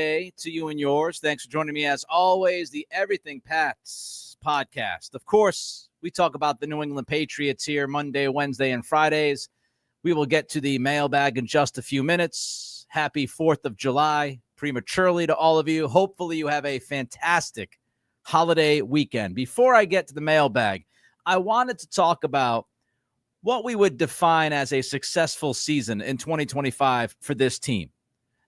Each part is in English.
Friday to you and yours. Thanks for joining me as always, the Everything Pats podcast. Of course, we talk about the New England Patriots here Monday, Wednesday, and Fridays. We will get to the mailbag in just a few minutes. Happy 4th of July prematurely to all of you. Hopefully you have a fantastic holiday weekend. Before I get to the mailbag, I wanted to talk about what we would define as a successful season in 2025 for this team.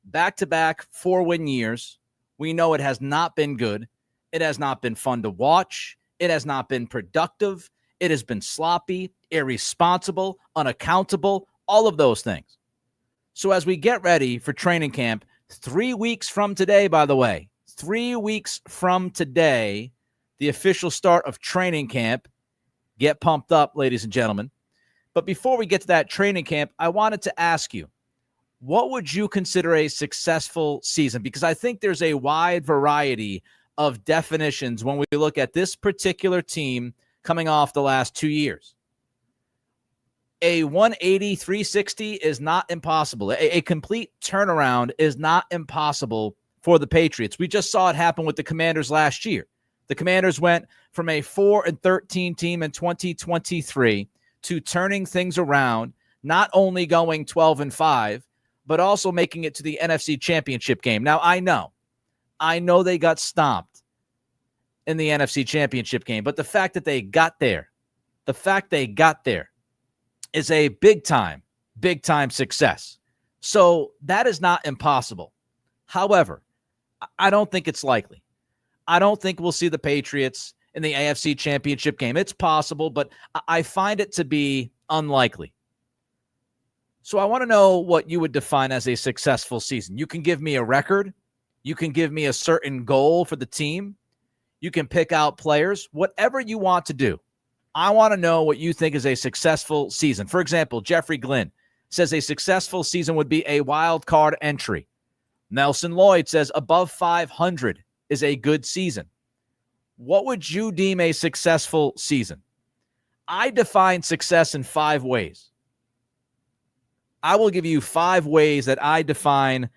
Back-to-back 4-win years. We know it has not been good. It has not been fun to watch. It has not been productive. It has been sloppy, irresponsible, unaccountable, all of those things. So as we get ready for training camp, 3 weeks from today, by the way, 3 weeks from today, the official start of training camp. Get pumped up, ladies and gentlemen. But before we get to that training camp, I wanted to ask you, what would you consider a successful season? Because I think there's a wide variety of definitions when we look at this particular team coming off the last 2 years. A 180, 360 is not impossible. A complete turnaround is not impossible for the Patriots. We just saw it happen with the Commanders last year. The Commanders went from a 4-13 team in 2023 to turning things around, not only going 12-5, but also making it to the NFC Championship game. Now, I know they got stomped in the NFC Championship game, but the fact that they got there is a big time success. So that is not impossible. However, I don't think it's likely. I don't think we'll see the Patriots in the AFC Championship game. It's possible, but I find it to be unlikely. So I want to know what you would define as a successful season. You can give me a record. You can give me a certain goal for the team. You can pick out players, whatever you want to do. I want to know what you think is a successful season. For example, Jeffrey Glynn says a successful season would be a wild card entry. Nelson Lloyd says above 500 is a good season. What would you deem a successful season? I define success in 5 ways. I will give you 5 ways that I define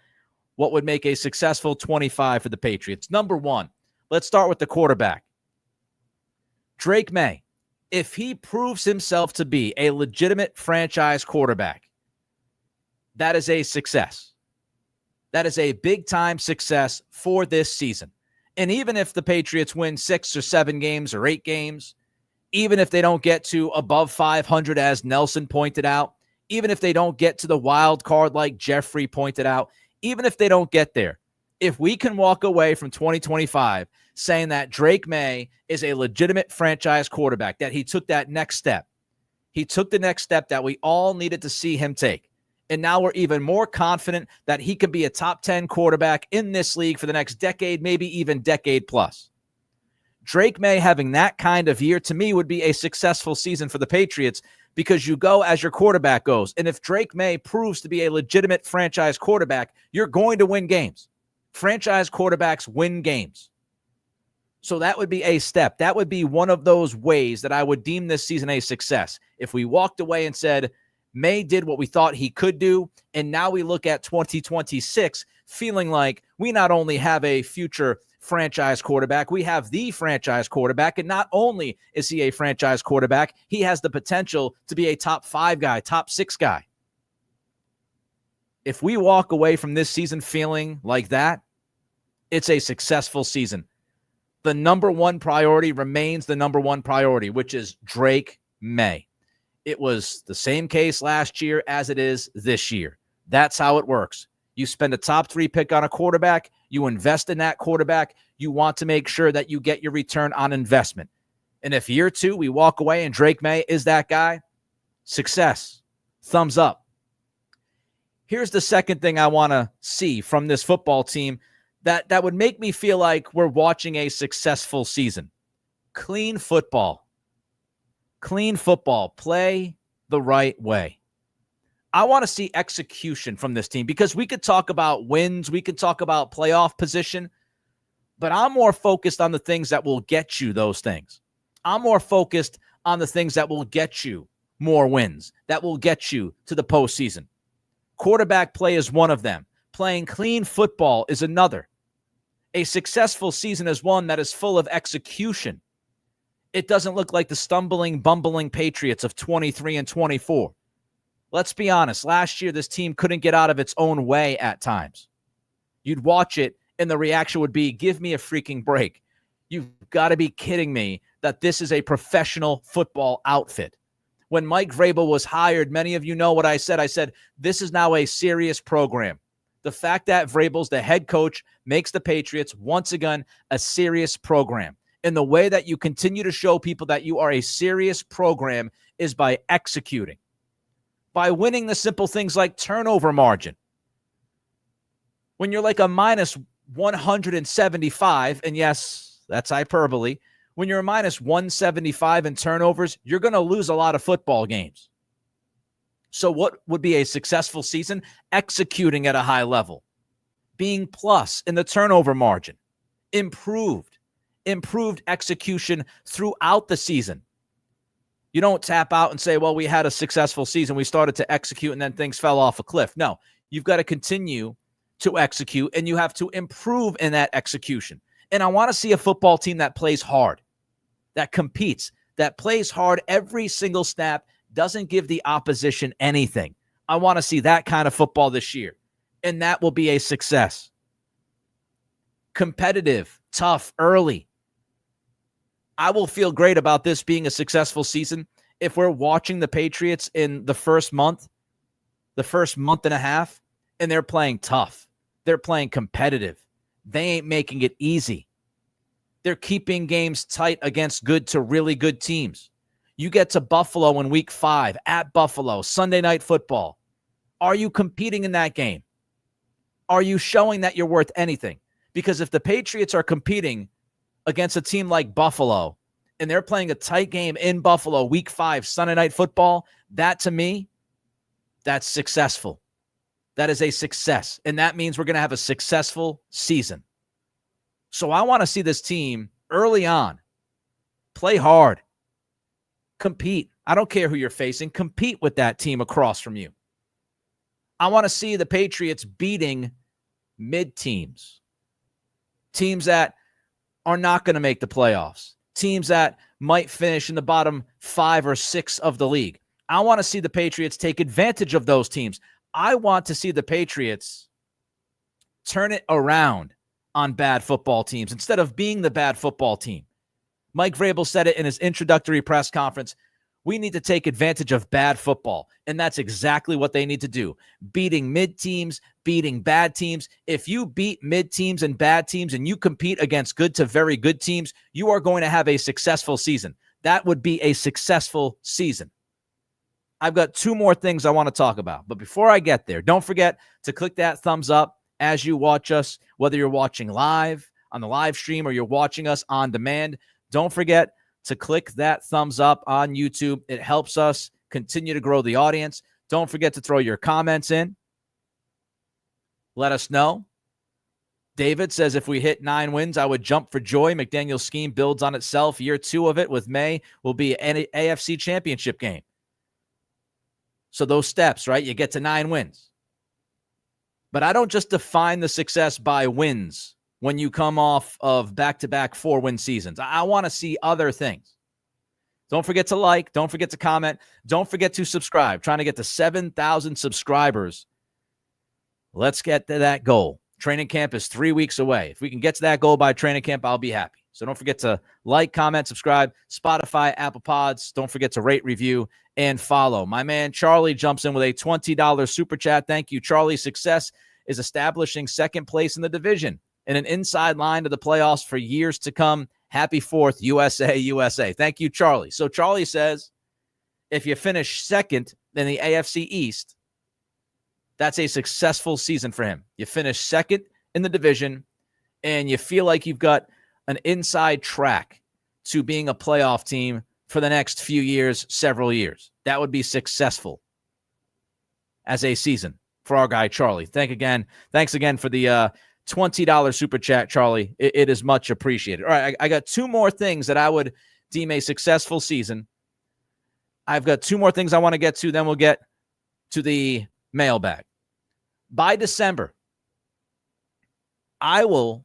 what would make a successful 25 for the Patriots. Number 1, let's start with the quarterback. Drake Maye, if he proves himself to be a legitimate franchise quarterback, that is a success. That is a big-time success for this season. And even if the Patriots win 6 or 7 games or 8 games, even if they don't get to above 500, as Nelson pointed out, even if they don't get to the wild card like Jeffrey pointed out, even if they don't get there, if we can walk away from 2025 saying that Drake Maye is a legitimate franchise quarterback, that he took that next step, he took the next step that we all needed to see him take. And now we're even more confident that he could be a top 10 quarterback in this league for the next decade, maybe even decade plus. Drake Maye having that kind of year, to me, would be a successful season for the Patriots because you go as your quarterback goes. And if Drake Maye proves to be a legitimate franchise quarterback, you're going to win games. Franchise quarterbacks win games. So that would be a step. That would be one of those ways that I would deem this season a success. If we walked away and said, Maye did what we thought he could do, and now we look at 2026 feeling like we not only have a future franchise quarterback, we have the franchise quarterback, and not only is he a franchise quarterback, he has the potential to be a top 5 guy, top 6 guy. If we walk away from this season feeling like that, it's a successful season. The number one priority remains the number one priority, which is Drake Maye. It was the same case last year as it is this year. That's how it works. You spend a top 3 pick on a quarterback. You invest in that quarterback. You want to make sure that you get your return on investment. And if year 2, we walk away and Drake Maye is that guy, success, thumbs up. Here's the second thing I want to see from this football team that would make me feel like we're watching a successful season. Clean football. Clean football. Play the right way. I want to see execution from this team because we could talk about wins. We could talk about playoff position, but I'm more focused on the things that will get you those things. I'm more focused on the things that will get you more wins, that will get you to the postseason. Quarterback play is one of them. Playing clean football is another. A successful season is one that is full of execution. It doesn't look like the stumbling, bumbling Patriots of 23 and 24. Let's be honest. Last year, this team couldn't get out of its own way at times. You'd watch it, and the reaction would be, give me a freaking break. You've got to be kidding me that this is a professional football outfit. When Mike Vrabel was hired, many of you know what I said. I said, this is now a serious program. The fact that Vrabel's the head coach makes the Patriots, once again, a serious program. And the way that you continue to show people that you are a serious program is by executing, by winning the simple things like turnover margin. When you're like a minus 175, and yes, that's hyperbole, when you're a minus 175 in turnovers, you're going to lose a lot of football games. So what would be a successful season? Executing at a high level, being plus in the turnover margin, improved execution throughout the season. You don't tap out and say, well, we had a successful season. We started to execute and then things fell off a cliff. No, you've got to continue to execute and you have to improve in that execution. And I want to see a football team that plays hard, that competes, that plays hard every single snap, doesn't give the opposition anything. I want to see that kind of football this year, and that will be a success. Competitive, tough, early. I will feel great about this being a successful season if we're watching the Patriots in the first month and a half, and they're playing tough. They're playing competitive. They ain't making it easy. They're keeping games tight against good to really good teams. You get to Buffalo in week 5, at Buffalo, Sunday Night Football. Are you competing in that game? Are you showing that you're worth anything? Because if the Patriots are competing against a team like Buffalo and they're playing a tight game in Buffalo, week 5, Sunday Night Football, that to me, that's successful. That is a success. And that means we're going to have a successful season. So I want to see this team early on play hard. Compete. I don't care who you're facing. Compete with that team across from you. I want to see the Patriots beating mid-teams. Teams that are not going to make the playoffs. Teams that might finish in the bottom 5 or 6 of the league. I want to see the Patriots take advantage of those teams. I want to see the Patriots turn it around on bad football teams instead of being the bad football team. Mike Vrabel said it in his introductory press conference. We need to take advantage of bad football, and that's exactly what they need to do. Beating mid-teams, beating bad teams. If you beat mid-teams and bad teams and you compete against good to very good teams, you are going to have a successful season. That would be a successful season. I've got 2 more things I want to talk about, but before I get there, don't forget to click that thumbs up as you watch us, whether you're watching live on the live stream or you're watching us on demand. Don't forget to click that thumbs up on YouTube. It helps us continue to grow the audience. Don't forget to throw your comments in. Let us know. David says, if we hit 9 wins, I would jump for joy. McDaniel's scheme builds on itself. Year 2 of it with Maye will be an AFC championship game. So those steps, right? You get to 9 wins. But I don't just define the success by wins when you come off of back-to-back 4-win seasons. I want to see other things. Don't forget to like. Don't forget to comment. Don't forget to subscribe. Trying to get to 7,000 subscribers. Let's get to that goal. Training camp is 3 weeks away. If we can get to that goal by training camp, I'll be happy. So don't forget to like, comment, subscribe, Spotify, Apple Pods. Don't forget to rate, review, and follow. My man Charlie jumps in with a $20 super chat. Thank you, Charlie. Success is establishing second place in the division and an inside line to the playoffs for years to come. Happy 4th, USA, USA. Thank you, Charlie. So Charlie says, if you finish second in the AFC East, that's a successful season for him. You finish second in the division, and you feel like you've got an inside track to being a playoff team for the next few years, several years. That would be successful as a season for our guy, Charlie. Thanks again for the $20 super chat, Charlie. It is much appreciated. All right, I got 2 more things that I would deem a successful season. I've got 2 more things I want to get to, then we'll get to the mailbag. By December, I will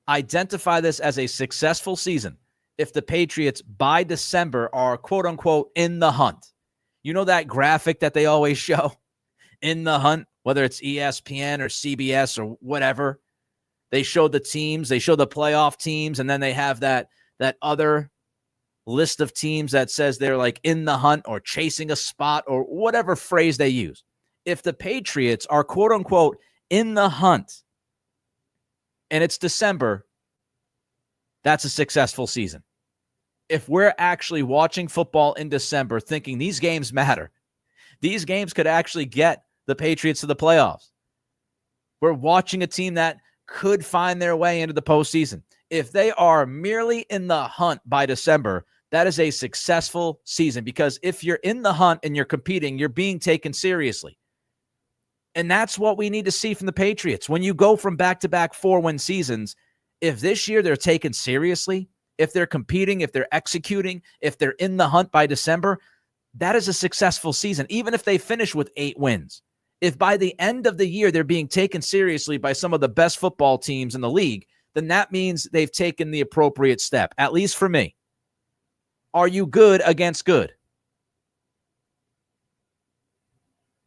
identify this as a successful season if the Patriots by December are quote unquote in the hunt. You know that graphic that they always show in the hunt, whether it's ESPN or CBS or whatever. They show the teams, they show the playoff teams, and then they have that other list of teams that says they're like in the hunt or chasing a spot or whatever phrase they use. If the Patriots are quote unquote in the hunt and it's December, that's a successful season. If we're actually watching football in December thinking these games matter, these games could actually get the Patriots to the playoffs. We're watching a team that could find their way into the postseason. If they are merely in the hunt by December, that is a successful season, because if you're in the hunt and you're competing, you're being taken seriously. And that's what we need to see from the Patriots. When you go from back-to-back 4-win seasons, if this year they're taken seriously, if they're competing, if they're executing, if they're in the hunt by December, that is a successful season, even if they finish with 8 wins. If by the end of the year they're being taken seriously by some of the best football teams in the league, then that means they've taken the appropriate step, at least for me. Are you good against good?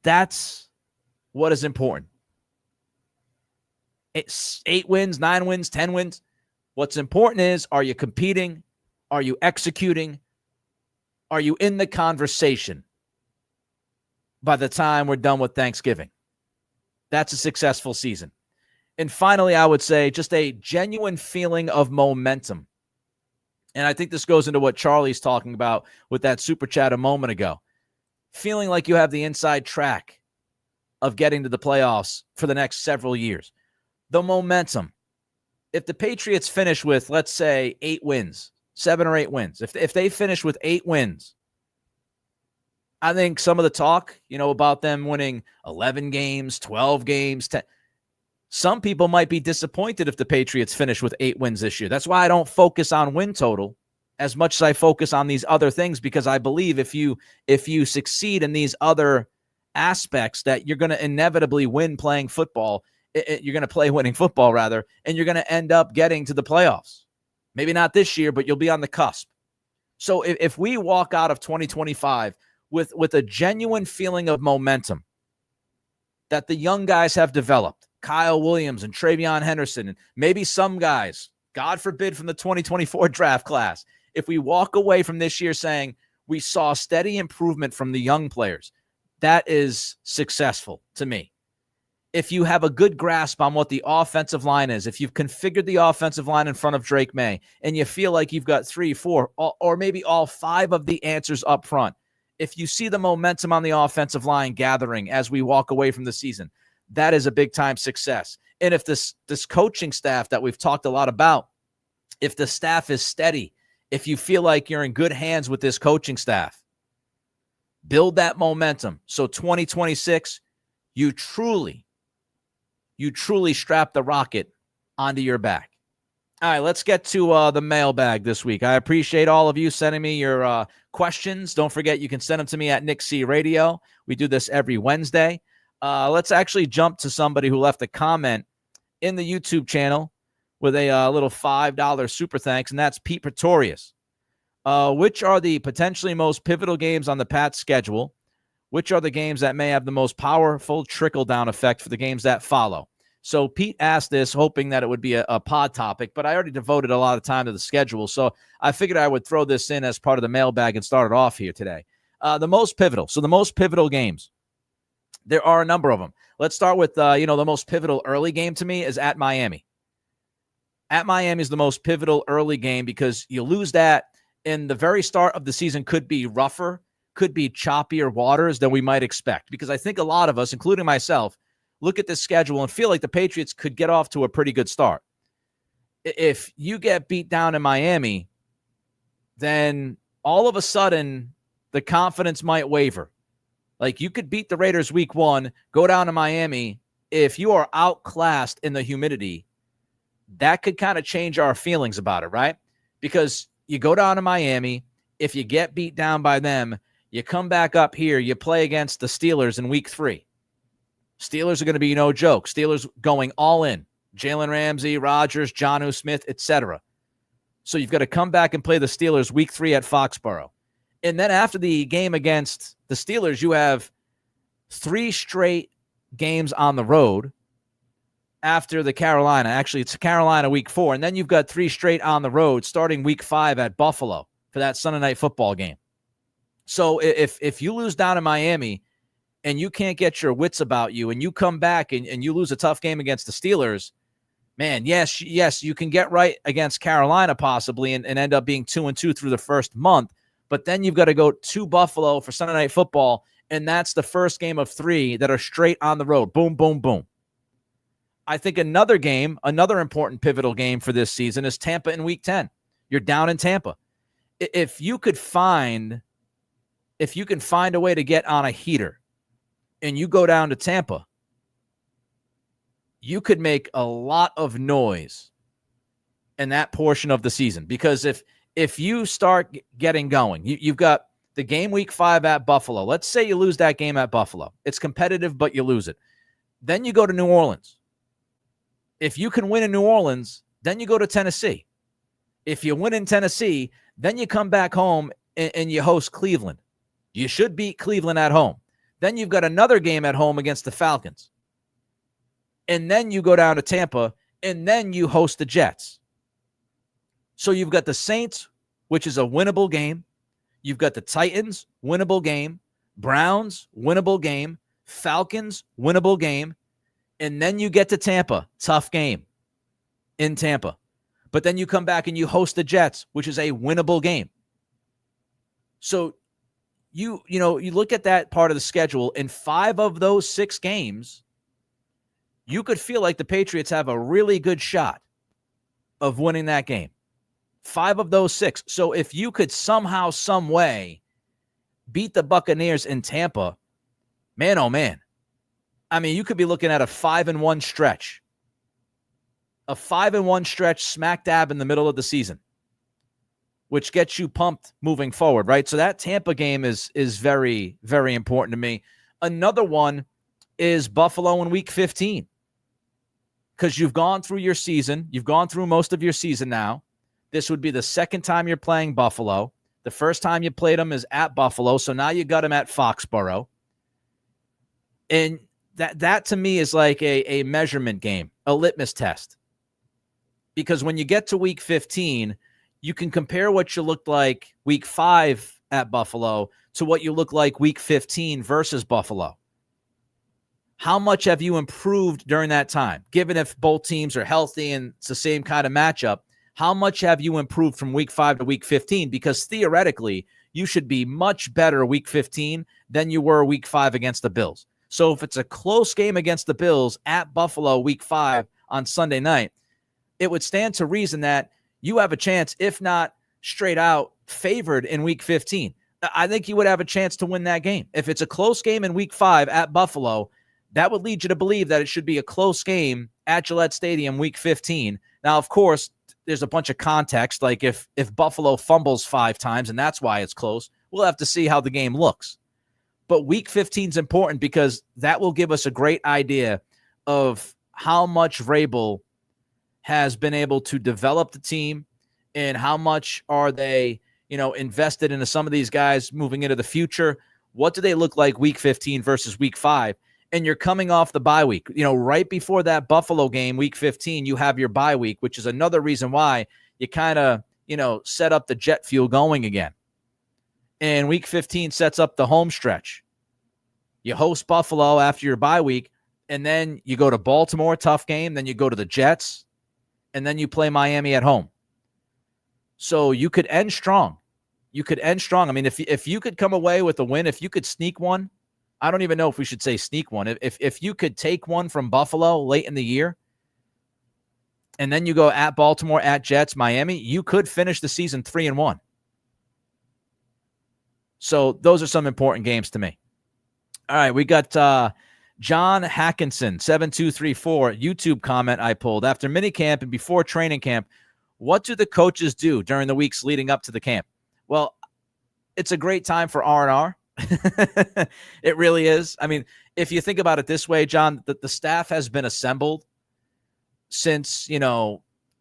That's what is important. It's 8 wins, 9 wins, 10 wins. What's important is, are you competing? Are you executing? Are you in the conversation by the time we're done with Thanksgiving? That's a successful season. And finally, I would say just a genuine feeling of momentum. And I think this goes into what Charlie's talking about with that super chat a moment ago. Feeling like you have the inside track of getting to the playoffs for the next several years. The momentum. If the Patriots finish with, let's say, 8 wins, 7 or 8 wins, if they finish with 8 wins, I think some of the talk, about them winning 11 games, 12 games, 10, some people might be disappointed if the Patriots finish with 8 wins this year. That's why I don't focus on win total as much as I focus on these other things, because I believe if you succeed in these other aspects, that you're going to inevitably win playing football. You're going to play winning football, rather, and you're going to end up getting to the playoffs. Maybe not this year, but you'll be on the cusp. So if we walk out of 2025 with a genuine feeling of momentum that the young guys have developed, Kyle Williams and Travion Henderson, and maybe some guys, God forbid, from the 2024 draft class, if we walk away from this year saying we saw steady improvement from the young players, that is successful to me. If you have a good grasp on what the offensive line is, if you've configured the offensive line in front of Drake Maye, and you feel like you've got 3, 4, or maybe all 5 of the answers up front, if you see the momentum on the offensive line gathering as we walk away from the season, that is a big-time success. And if this coaching staff that we've talked a lot about, if the staff is steady, if you feel like you're in good hands with this coaching staff, build that momentum. So 2026, you truly strap the rocket onto your back. All right, let's get to the mailbag this week. I appreciate all of you sending me your questions. Don't forget, you can send them to me at Nick C Radio. We do this every Wednesday. Let's actually jump to somebody who left a comment in the YouTube channel with a little $5 super thanks, and that's Pete Pretorius. Which are the potentially most pivotal games on the Pats schedule? Which are the games that may have the most powerful trickle-down effect for the games that follow? So Pete asked this hoping that it would be a pod topic, but I already devoted a lot of time to the schedule, so I figured I would throw this in as part of the mailbag and start it off here today. The most pivotal. So the most pivotal games. There are a number of them. Let's start with, the most pivotal early game to me is at Miami. At Miami is the most pivotal early game because you lose that, and the very start of the season could be rougher, could be choppier waters than we might expect, because I think a lot of us, including myself, look at this schedule and feel like the Patriots could get off to a pretty good start. If you get beat down in Miami, then all of a sudden the confidence might waver. Like, you could beat the Raiders week 1, go down to Miami. If you are outclassed in the humidity, that could kind of change our feelings about it, right? Because you go down to Miami, if you get beat down by them, you come back up here, you play against the Steelers in week 3. Steelers are going to be no joke. Steelers going all in. Jalen Ramsey, Rodgers, Jonnu Smith, etc. So you've got to come back and play the Steelers week 3 at Foxborough. And then after the game against the Steelers, you have 3 straight games on the road after the Carolina. Actually, it's Carolina week 4. And then you've got 3 straight on the road starting week 5 at Buffalo for that Sunday night football game. So if you lose down in Miami and you can't get your wits about you and you come back and you lose a tough game against the Steelers, man, yes, you can get right against Carolina possibly and end up being 2-2 through the first month. But then you've got to go to Buffalo for Sunday night football, and that's the first game of 3 that are straight on the road. Boom, boom, boom. I think another important pivotal game for this season is Tampa in week 10. You're down in Tampa. If you can find a way to get on a heater and you go down to Tampa, you could make a lot of noise in that portion of the season. Because if you start getting going, you've got the game week 5 at Buffalo. Let's say you lose that game at Buffalo. It's competitive, but you lose it. Then you go to New Orleans. If you can win in New Orleans, then you go to Tennessee. If you win in Tennessee, then you come back home and you host Cleveland. You should beat Cleveland at home. Then you've got another game at home against the Falcons. And then you go down to Tampa, and then you host the Jets. So you've got the Saints, which is a winnable game. You've got the Titans, winnable game. Browns, winnable game. Falcons, winnable game. And then you get to Tampa, tough game in Tampa. But then you come back and you host the Jets, which is a winnable game. So you look at that part of the schedule, in 5 of those 6 games, you could feel like the Patriots have a really good shot of winning that game. 5 of those 6. So if you could somehow, some way beat the Buccaneers in Tampa, man, oh man. I mean, you could be looking at a 5-1 stretch. A 5-1 stretch smack dab in the middle of the season, which gets you pumped moving forward, right? So that Tampa game is very, very important to me. Another one is Buffalo in week 15. Because you've gone through your season. You've gone through most of your season now. This would be the second time you're playing Buffalo. The first time you played them is at Buffalo, so now you got them at Foxborough. And that to me is like a measurement game, a litmus test. Because when you get to week 15, you can compare what you looked like week 5 at Buffalo to what you look like week 15 versus Buffalo. How much have you improved during that time? Given if both teams are healthy and it's the same kind of matchup, how much have you improved from week 5 to week 15? Because theoretically, you should be much better week 15 than you were week 5 against the Bills. So if it's a close game against the Bills at Buffalo week 5 on Sunday night, it would stand to reason that you have a chance, if not straight out favored in week 15. I think you would have a chance to win that game. If it's a close game in week 5 at Buffalo, that would lead you to believe that it should be a close game at Gillette Stadium week 15. Now, of course, there's a bunch of context, like if Buffalo fumbles 5 times and that's why it's close, we'll have to see how the game looks. But week 15 is important because that will give us a great idea of how much Vrabel has been able to develop the team and how much are they, invested into some of these guys moving into the future. What do they look like week 15 versus week 5? And you're coming off the bye week. Right before that Buffalo game, week 15, you have your bye week, which is another reason why you kind of, set up the jet fuel going again. And week 15 sets up the home stretch. You host Buffalo after your bye week, and then you go to Baltimore, tough game. Then you go to the Jets, and then you play Miami at home. So you could end strong. I mean, if you could come away with a win, if you could sneak one, I don't even know if we should say sneak one. If you could take one from Buffalo late in the year, and then you go at Baltimore, at Jets, Miami, you could finish the season 3-1. So those are some important games to me. All right, we got John Hackinson, 7234, YouTube comment I pulled. After minicamp and before training camp, what do the coaches do during the weeks leading up to the camp? Well, it's a great time for R&R. It really is. I mean, if you think about it this way, John, the staff has been assembled since,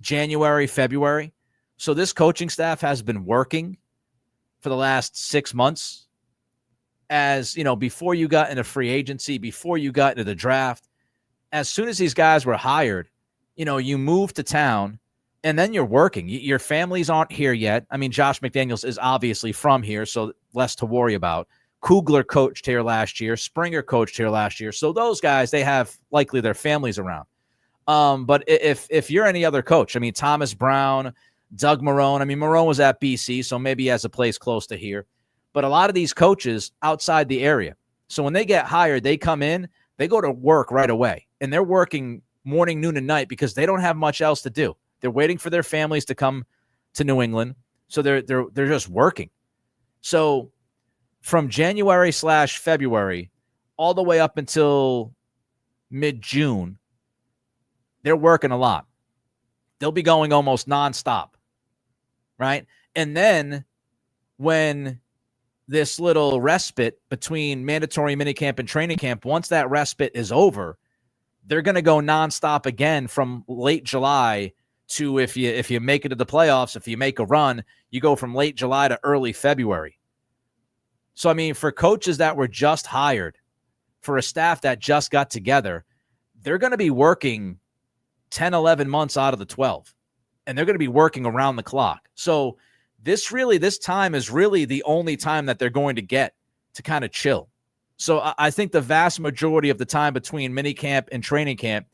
January, February. So this coaching staff has been working for the last 6 months before you got into free agency, before you got into the draft. As soon as these guys were hired, you move to town and then you're working. Your families aren't here yet. I mean, Josh McDaniels is obviously from here, so less to worry about. Kugler coached here last year. Springer coached here last year. So those guys, they have likely their families around. But if you're any other coach, I mean, Thomas Brown, Doug Marrone, Marrone was at BC, so maybe he has a place close to here. But a lot of these coaches outside the area. So when they get hired, they come in, they go to work right away. And they're working morning, noon, and night because they don't have much else to do. They're waiting for their families to come to New England. So they're just working. So from January/February all the way up until mid-June, they're working a lot. They'll be going almost nonstop, right? And then when this little respite between mandatory minicamp and training camp, once that respite is over, they're going to go nonstop again from late July to if you make it to the playoffs, if you make a run, you go from late July to early February. So, for coaches that were just hired, for a staff that just got together, they're going to be working 10, 11 months out of the 12, and they're going to be working around the clock. So this time is really the only time that they're going to get to kind of chill. So I think the vast majority of the time between minicamp and training camp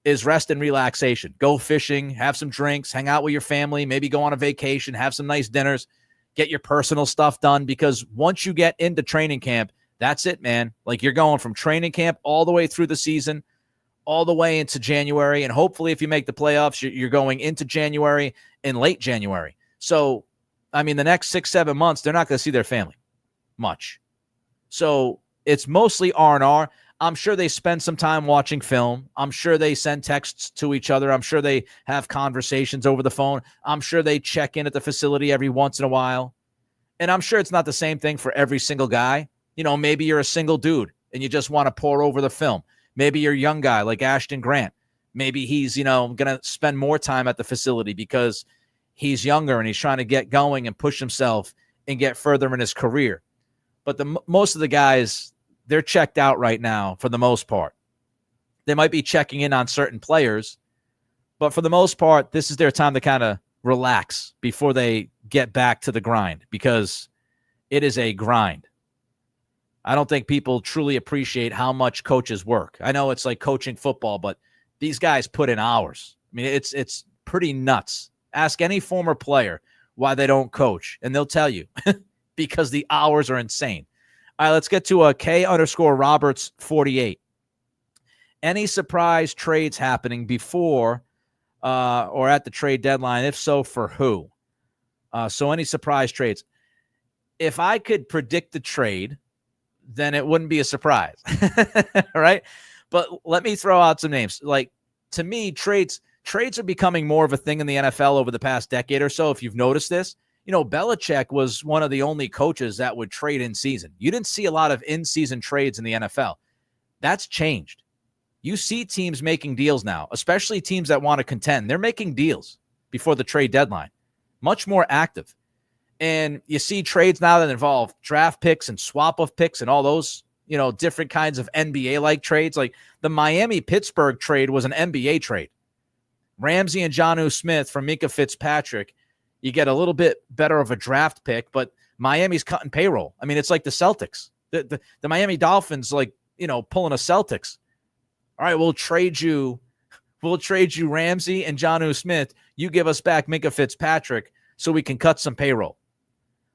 is rest and relaxation. Go fishing, have some drinks, hang out with your family, maybe go on a vacation, have some nice dinners, get your personal stuff done, because once you get into training camp, that's it, man. Like, you're going from training camp all the way through the season, all the way into January, and hopefully if you make the playoffs, you're going into January and late January. So, the next 6-7 months, they're not going to see their family much. So it's mostly R&R. I'm sure they spend some time watching film. I'm sure they send texts to each other. I'm sure they have conversations over the phone. I'm sure they check in at the facility every once in a while. And I'm sure it's not the same thing for every single guy. Maybe you're a single dude and you just want to pour over the film. Maybe you're a young guy like Ashton Grant. Maybe he's, going to spend more time at the facility because he's younger and he's trying to get going and push himself and get further in his career. But most of the guys, they're checked out right now for the most part. They might be checking in on certain players, but for the most part, this is their time to kind of relax before they get back to the grind, because it is a grind. I don't think people truly appreciate how much coaches work. I know it's like coaching football, but these guys put in hours. It's pretty nuts. Ask any former player why they don't coach, and they'll tell you because the hours are insane. All right, let's get to a K_Roberts48. Any surprise trades happening before or at the trade deadline? If so, for who? So any surprise trades? If I could predict the trade, then it wouldn't be a surprise, right? But let me throw out some names. Like, to me, trades are becoming more of a thing in the NFL over the past decade or so. If you've noticed this, Belichick was one of the only coaches that would trade in season. You didn't see a lot of in-season trades in the NFL. That's changed. You see teams making deals now, especially teams that want to contend. They're making deals before the trade deadline, much more active. And you see trades now that involve draft picks and swap of picks and all those, different kinds of NBA-like trades. Like the Miami-Pittsburgh trade was an NBA trade. Ramsey and Jonnu Smith from Minkah Fitzpatrick. You get a little bit better of a draft pick, but Miami's cutting payroll. It's like the Celtics. The Miami Dolphins, pulling a Celtics. All right, we'll trade you Ramsey and Jonnu Smith. You give us back Minkah Fitzpatrick so we can cut some payroll.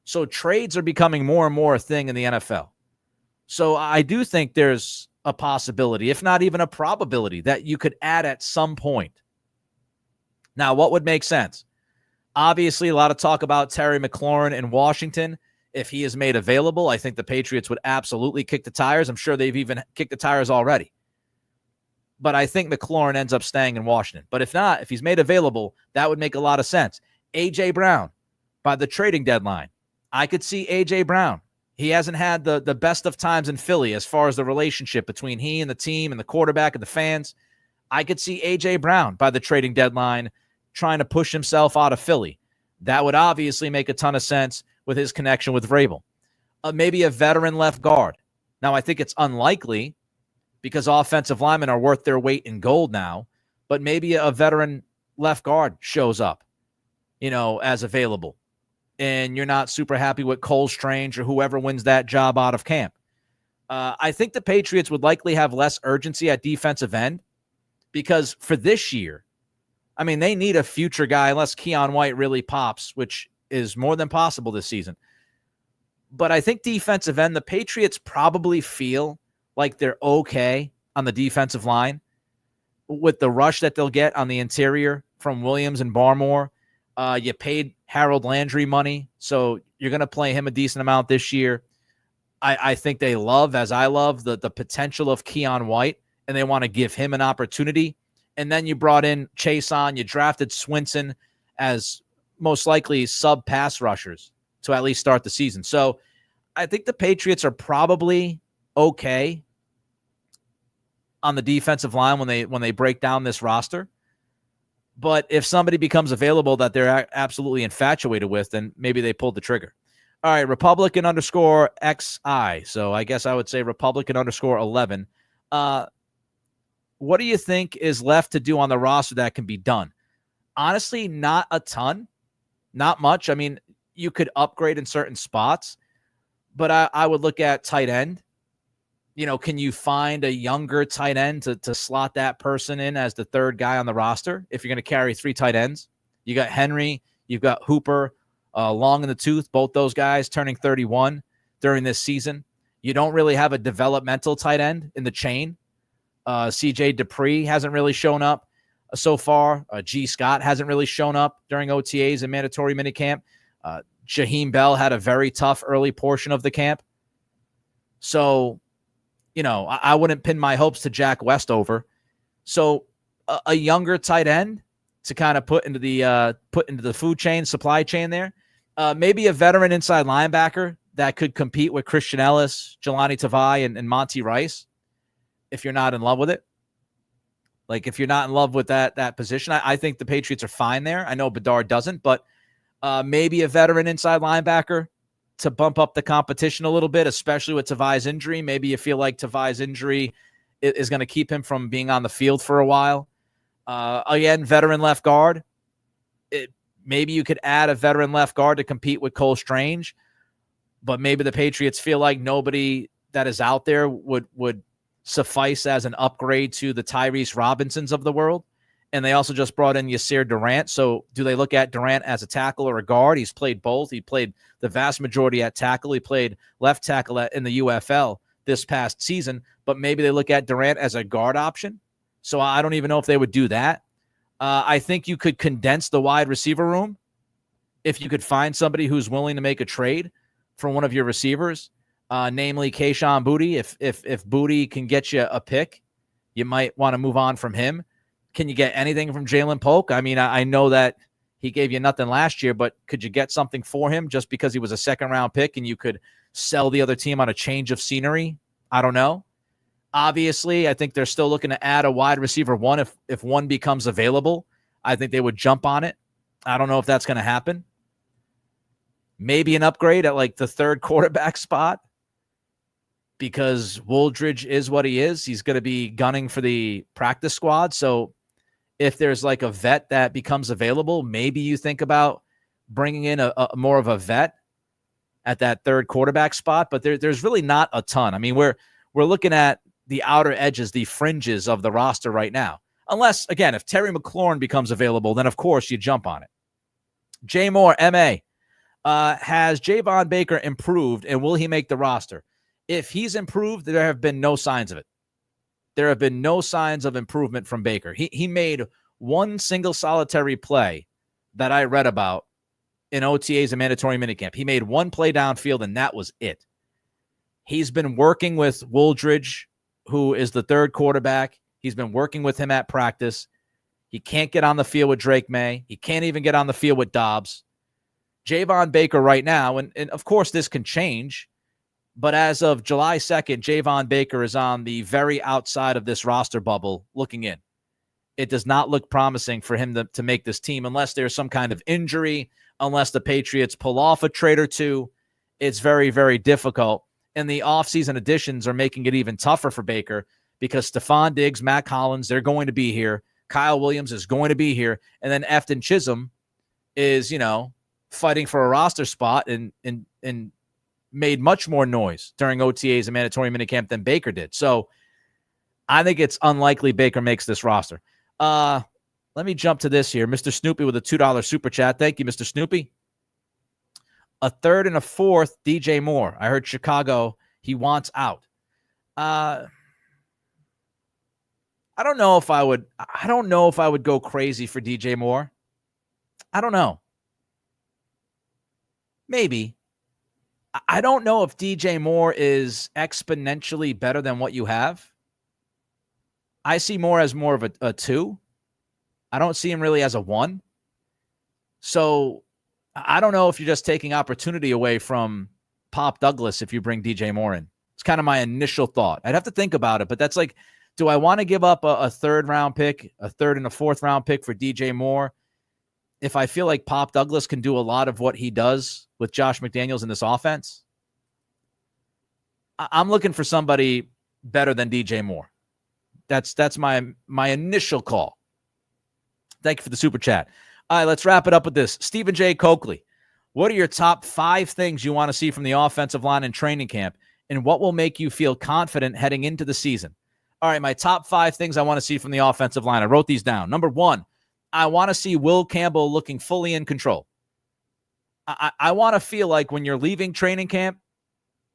So trades are becoming more and more a thing in the NFL. So I do think there's a possibility, if not even a probability, that you could add at some point. Now, what would make sense? Obviously, a lot of talk about Terry McLaurin in Washington. If he is made available, I think the Patriots would absolutely kick the tires. I'm sure they've even kicked the tires already. But I think McLaurin ends up staying in Washington. But if not, if he's made available, that would make a lot of sense. A.J. Brown, by the trading deadline, I could see A.J. Brown. He hasn't had the best of times in Philly as far as the relationship between he and the team and the quarterback and the fans. I could see A.J. Brown by the trading deadline trying to push himself out of Philly. That would obviously make a ton of sense with his connection with Vrabel. Maybe a veteran left guard. Now, I think it's unlikely because offensive linemen are worth their weight in gold now, but maybe a veteran left guard shows up, as available, and you're not super happy with Cole Strange or whoever wins that job out of camp. I think the Patriots would likely have less urgency at defensive end because for this year, I mean, they need a future guy unless Keon White really pops, which is more than possible this season. But I think defensive end, the Patriots probably feel like they're okay on the defensive line with the rush that they'll get on the interior from Williams and Barmore. You paid Harold Landry money, so you're going to play him a decent amount this year. I think they love, as I love, the potential of Keon White, and they want to give him an opportunity. And then you brought in Chason. You drafted Swinson as most likely sub-pass rushers to at least start the season. So I think the Patriots are probably okay on the defensive line when they break down this roster. But if somebody becomes available that they're absolutely infatuated with, then maybe they pulled the trigger. All right, Republican _XI. So I guess I would say Republican _11. What do you think is left to do on the roster that can be done? Honestly, not a ton. Not much. I mean, you could upgrade in certain spots, but I would look at tight end. Can you find a younger tight end to slot that person in as the third guy on the roster if you're going to carry 3 tight ends? You got Henry, you've got Hooper, long in the tooth, both those guys turning 31 during this season. You don't really have a developmental tight end in the chain. CJ Dupree hasn't really shown up so far. G. Scott hasn't really shown up during OTAs and mandatory minicamp. Jaheim Bell had a very tough early portion of the camp. So, I wouldn't pin my hopes to Jack Westover. So a younger tight end to kind of put into the food chain, supply chain there. Maybe a veteran inside linebacker that could compete with Christian Ellis, Jelani Tavai, and Monty Rice. If you're not in love with it. Like, if you're not in love with that position, I think the Patriots are fine there. I know Bedard doesn't, but maybe a veteran inside linebacker to bump up the competition a little bit, especially with Tavai's injury. Maybe you feel like Tavai's injury is going to keep him from being on the field for a while. Again, veteran left guard. Maybe you could add a veteran left guard to compete with Cole Strange, but maybe the Patriots feel like nobody that is out there would suffice as an upgrade to the Tyrese Robinsons of the world. And they also just brought in Yasir Durant. So do they look at Durant as a tackle or a guard? He's played both. He played the vast majority at tackle. He played left tackle in the UFL this past season, but maybe they look at Durant as a guard option. So I don't even know if they would do that. I think you could condense the wide receiver room if you could find somebody who's willing to make a trade for one of your receivers. Namely Kayshon Boutte. If Boutte can get you a pick, you might want to move on from him. Can you get anything from Jalen Polk? I mean, I know that he gave you nothing last year, but could you get something for him just because he was a second-round pick and you could sell the other team on a change of scenery? I don't know. Obviously, I think they're still looking to add a wide receiver one. If one becomes available, I think they would jump on it. I don't know if that's going to happen. Maybe an upgrade at like the third quarterback spot, because Wooldridge is what he is. He's going to be gunning for the practice squad. So if there's like a vet that becomes available, maybe you think about bringing in a more of a vet at that third quarterback spot. But there's really not a ton. I mean, we're looking at the outer edges, the fringes of the roster right now. Unless, again, if Terry McLaurin becomes available, then of course you jump on it. Jay Moore, M.A. Has Javon Baker improved, and will he make the roster? If he's improved, there have been no signs of it. There have been no signs of improvement from Baker. He made one single solitary play that I read about in OTAs and mandatory minicamp. He made one play downfield, and that was it. He's been working with Wooldridge, who is the third quarterback. He's been working with him at practice. He can't get on the field with Drake Maye. He can't even get on the field with Dobbs. Javon Baker right now, and of course this can change, but as of July 2nd, Javon Baker is on the very outside of this roster bubble looking in. it does not look promising for him to make this team unless there's some kind of injury, unless the Patriots pull off a trade or two. It's very, very difficult. And the offseason additions are making it even tougher for Baker because Stephon Diggs, Matt Collins, they're going to be here. Kyle Williams is going to be here. And then Efton Chisholm is, fighting for a roster spot and made much more noise during OTAs and mandatory minicamp than Baker did. So I think it's unlikely Baker makes this roster. Let me jump to this here. Mr. Snoopy with a $2 super chat. Thank you, Mr. Snoopy. A third and a fourth, DJ Moore. I heard Chicago, he wants out. I don't know if I would go crazy for DJ Moore. I don't know. Maybe. I don't know if DJ Moore is exponentially better than what you have. I see Moore as more of a 2. I don't see him really as a 1. So I don't know if you're just taking opportunity away from Pop Douglas if you bring DJ Moore in. It's kind of my initial thought. I'd have to think about it, but that's like, do I want to give up a third round pick, a third and a fourth round pick for DJ Moore if I feel like Pop Douglas can do a lot of what he does with Josh McDaniels in this offense? I'm looking for somebody better than DJ Moore. That's my initial call. Thank you for the super chat. All right, let's wrap it up with this. Stephen J. Coakley, what are your top 5 things you want to see from the offensive line in training camp, and what will make you feel confident heading into the season? All right, my top 5 things I want to see from the offensive line. I wrote these down. Number 1, I want to see Will Campbell looking fully in control. I want to feel like when you're leaving training camp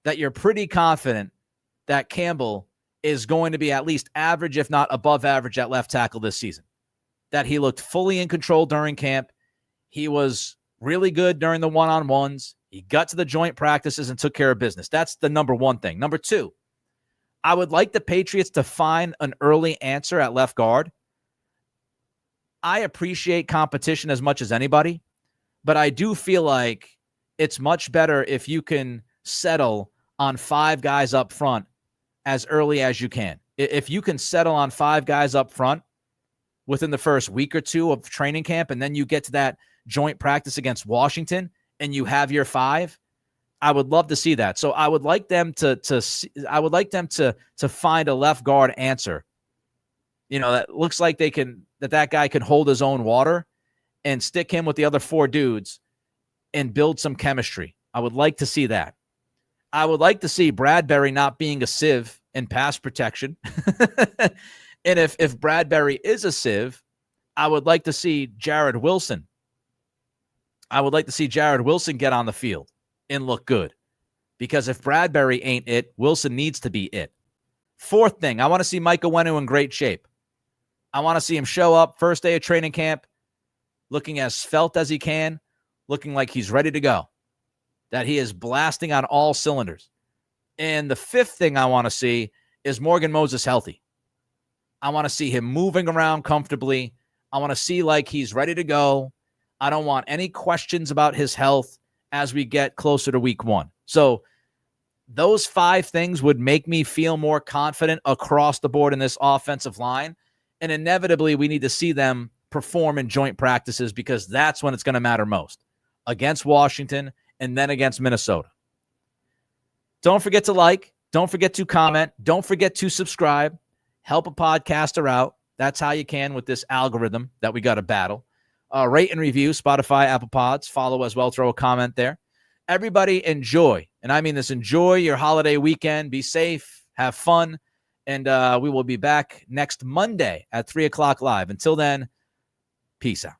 that you're pretty confident that Campbell is going to be at least average, if not above average, at left tackle this season. That he looked fully in control during camp. He was really good during the one-on-ones. He got to the joint practices and took care of business. That's the number 1 thing. Number 2, I would like the Patriots to find an early answer at left guard. I appreciate competition as much as anybody, but I do feel like it's much better if you can settle on 5 guys up front as early as you can. If you can settle on 5 guys up front within the first week or 2 of training camp, and then you get to that joint practice against Washington and you have your 5, I would love to see that. So I would like them to find a left guard answer. That looks like that guy can hold his own water, and stick him with the other 4 dudes and build some chemistry. I would like to see that. I would like to see Bradbury not being a sieve in pass protection. And if Bradbury is a sieve, I would like to see Jared Wilson. I would like to see Jared Wilson get on the field and look good. Because if Bradbury ain't it, Wilson needs to be it. 4th thing, I want to see Mike Onwenu in great shape. I want to see him show up first day of training camp looking as svelte as he can, looking like he's ready to go, that he is blasting on all cylinders. And the 5th thing I want to see is Morgan Moses healthy. I want to see him moving around comfortably. I want to see like he's ready to go. I don't want any questions about his health as we get closer to week 1. So those 5 things would make me feel more confident across the board in this offensive line. And inevitably, we need to see them perform in joint practices because that's when it's going to matter most. Against Washington and then against Minnesota. Don't forget to like. Don't forget to comment. Don't forget to subscribe. Help a podcaster out. That's how you can with this algorithm that we got to battle. Rate and review, Spotify, Apple Pods. Follow as well. Throw a comment there. Everybody enjoy, and I mean this, enjoy your holiday weekend. Be safe. Have fun. And we will be back next Monday at 3 o'clock live. Until then, peace out.